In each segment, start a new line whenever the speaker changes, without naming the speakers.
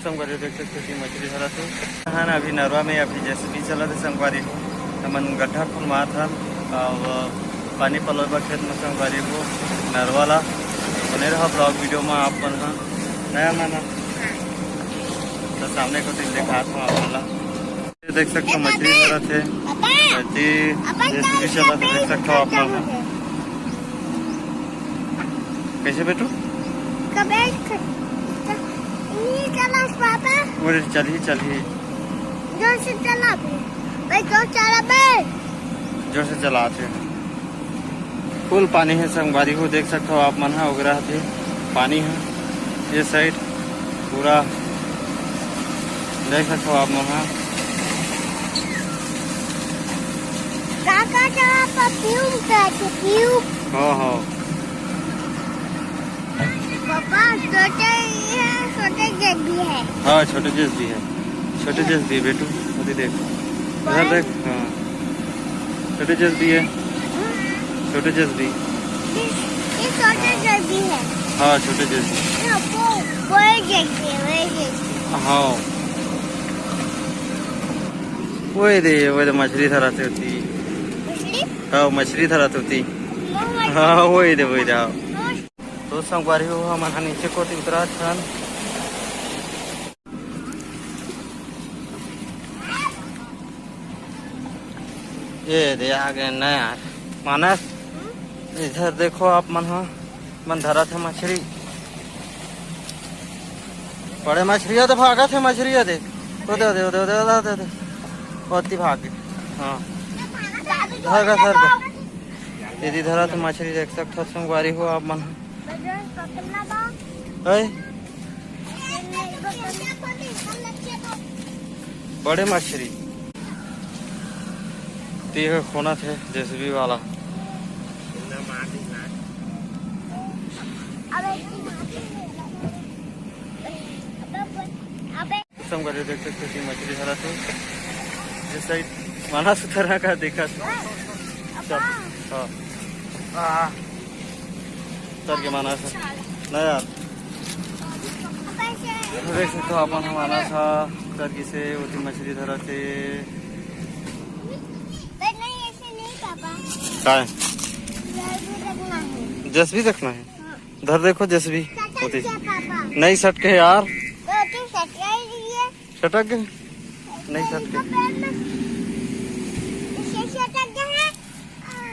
संगवारी देख सकते हो मछली धरा थे हाँ ना अभी नरवा में अभी जैसे भी चला थे संगवारी को मन गड्ढा खुलवा था और पानी पलोबा खेत में संगवारी को नरवाला बने रहा ब्लॉग वीडियो में आप मन हाँ नया माना तो सामने को देखा था आपला देख सकते हो मछली धरा थे जैसे भी चला तो देख सकते हो आप मन कैसे बेटू चलिए चलिए
जोर से
चलाते फुल पानी है संगवारी को देख सकते हो आप मन है उगरा थे पानी है ये साइड पूरा देख सकते हो आप मन हाँ हाँ छोटे जैस भी है बेटू अभी देख इधर देख हाँ छोटे जैस भी है छोटे जैस भी हाँ छोटे जैस हाँ वही दे मछली धराते होती हाँ मछली धराते होती हाँ वही दे हाँ तो संगवारी हो हमारा नीचे को उतरा छन ये दे आगे न यार मानस इधर देखो आप मन धरा थे मछली बड़े मछलियाँ तो भागा थे मछलियाँ दे बहुत भाग हाँ धरगा यदि धरा तो मछली देख सकते हो संगवारी हो आप मन बड़े मछली तीर खोना थे जेसीबी वाला संगवारी देख सकते हो मछली धरा थे जिस साइड माना सुथरा का देखा हाँ तर के माना था ना यार देख सकते हो अपन हमारा था तरकी से उतनी मछली धरा थे जैसे भी देखना है इधर देखो जैसे भी होती नहीं सटके यार सटक गए नहीं सटके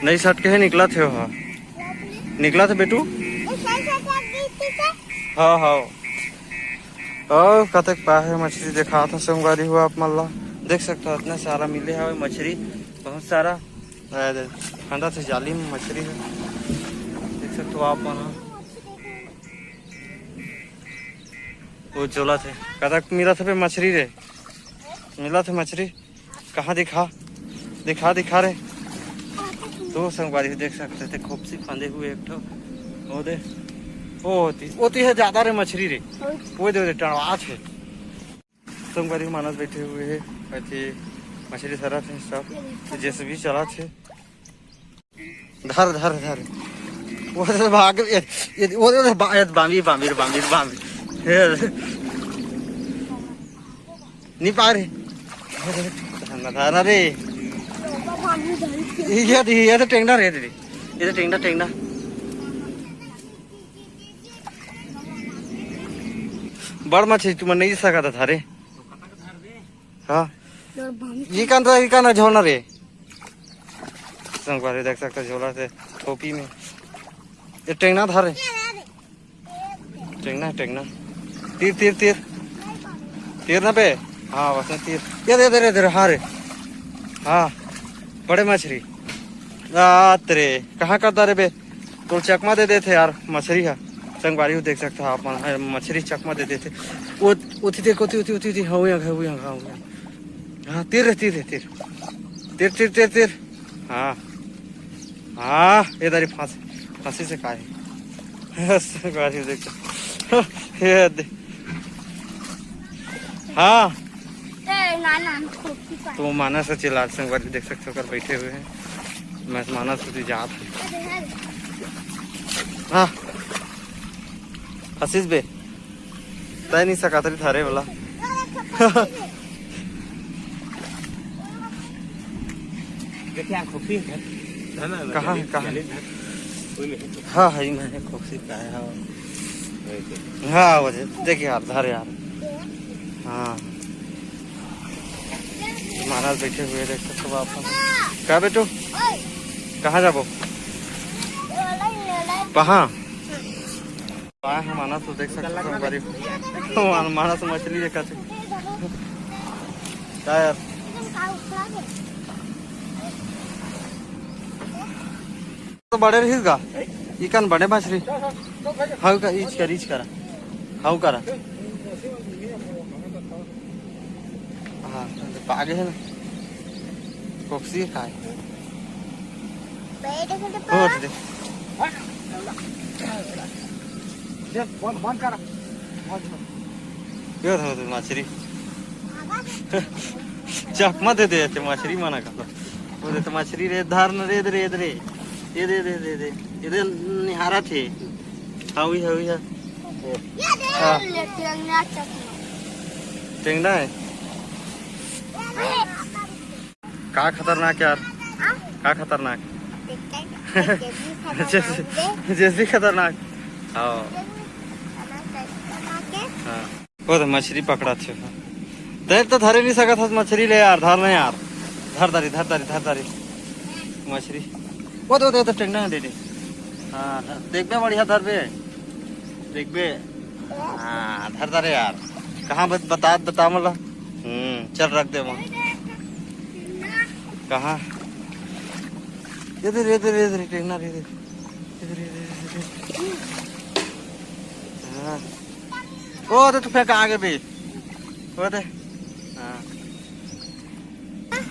नहीं सटके है निकला थे हाँ निकला था बेटू हाँ हाँ कतक पा है मछली देखा था संगवारी हुआ आप मल्ला देख सकते हो इतना सारा मिले है मछली बहुत सारा ठंडा से जाली में मछली है देख सकते हो आप वो चोला थे कतक मिला था पे मछली रे मिला था मछली कहाँ दिखा रे तो संगवारी देख सकते थे खोपसी फंदे हुए एक ठो होती है ज्यादा रे मछली रे वो दे टणवा थे संगवारी मानस बैठे हुए है मछली धरा थे सब जैसे भी चला थे धर वो भाग वो बामी नहीं पा रहे ना रे ये तो टेंगना रे दीदी ये तो टेंगना बड़ मछली तुम नहीं सका था रे हाँ ये कान झोलना रे संगवारी देख सकते झोला से थोपी में ये टेंगना था रे टेंगना तीर ना पे हाँ बस तीर ये दे हाँ रे हाँ बड़े मछली रात रे कहाँ करता रे बे तो चकमा दे देते यार मछली है संगवारी देख सकते हो आप मछली चकमा दे देते उती हाँ तीर हाँ ये दारी फांसी से खाए संगवारी देख हाँ तो मानस से चिल्ला संगवारी देख सकते हो कर बैठे हुए हैं मैं मानस से जात हाँ आशीष बे तय नहीं सका थारे वाला कहाँ कहाँ? हाँ है मैंने खोखसी का है। हाँ वजह देखिए यार धार यार। हाँ महाराज बैठे हुए देख सकते हो आप। क्या बेटू कहाँ जाबो? कहाँ हम मानस तो देख सकते हो। मानस मछली देखा थे क्या यार? तो बड़े रहीस गा इकन बड़े मछली हाउ का ईच करा हाउ करा। हाँ आगे है ना कोक्सी खाए होट दे क्यों था तो मछली चकमा दे दे मछली मना कर वो दे तो मछली रे धार न रे रे रे ये दे दे दे दे ये दे निहारा थे हाउ है टेंगना है का खतरनाक यार का खतरनाक जैसे खतरनाक। हाँ वो तो मछली पकड़ा थे देख तो धरे नहीं सका था मछली ले यार धर नहीं यार धर दारी मछली वो तो टेंगना दे दे। हाँ देख बे बढ़िया धर बे देख बे। हाँ धर दारे यार कहाँ बता मला। चल रख दे वहाँ कहाँ इधर टेंगना इधर। हाँ ओ तो फेंक आगे भी वो दे। हाँ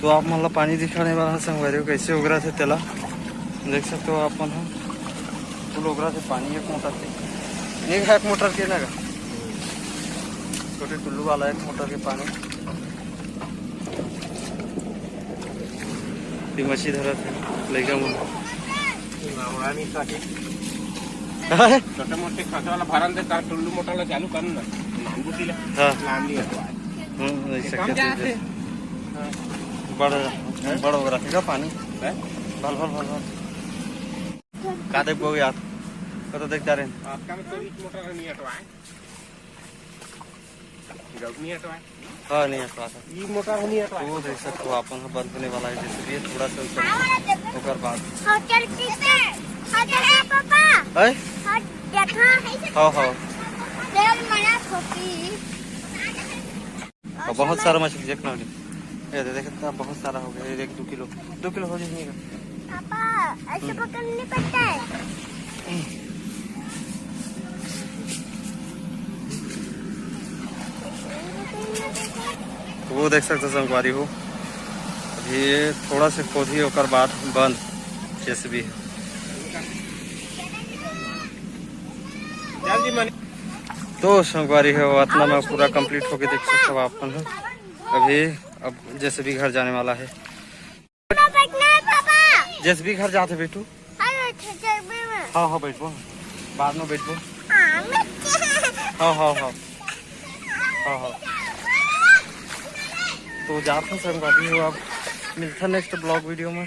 तो आप मतलब पानी दिखाने वाला संगवारी कैसे उगरा थे तेला देख सकते हो आप मन। फुल उगरा थे पानी एक मोटर से एक मोटर के ना छोटे टुल्लू वाला एक मोटर के पानी मछली धरा थे लड़का मन छोटे मोटे खतरा वाला भरन दे तार टुल्लू मोटर ला चालू कर ना नांबूटी ला। हां नाम लिया बड़ा हो रहा पानी भल का देख गो यार तो देख जा रहे हैं आपका में तो मोटर नहीं हटवाए नहीं हटवाए। हाँ नहीं हटवा था ये मोटर नहीं हटवा वो देख सकते हो अपन बंद होने वाला है जैसे ये थोड़ा सा होकर बाद हाँ बहुत सारा मछली देखना ये देखता बहुत सारा हो गया 1-2 किलो 2 किलो हो जाएगा। पापा ऐसे पकड़ने पड़ता है। वो देख सकते हो संगवारी हो अभी थोड़ा से खोदी होकर बाद बंद जैसे भी है। तो संगवारी है वो इतना में पूरा कंप्लीट होके देख सकते हो आप अभी अब जैसे भी घर जाने वाला है। जैसे भी घर जाते बेटू हाँ बैठो बाद में बैठो। हाँ तो जाते हैं संगवारी हो आप मिलता नेक्स्ट ब्लॉग वीडियो में।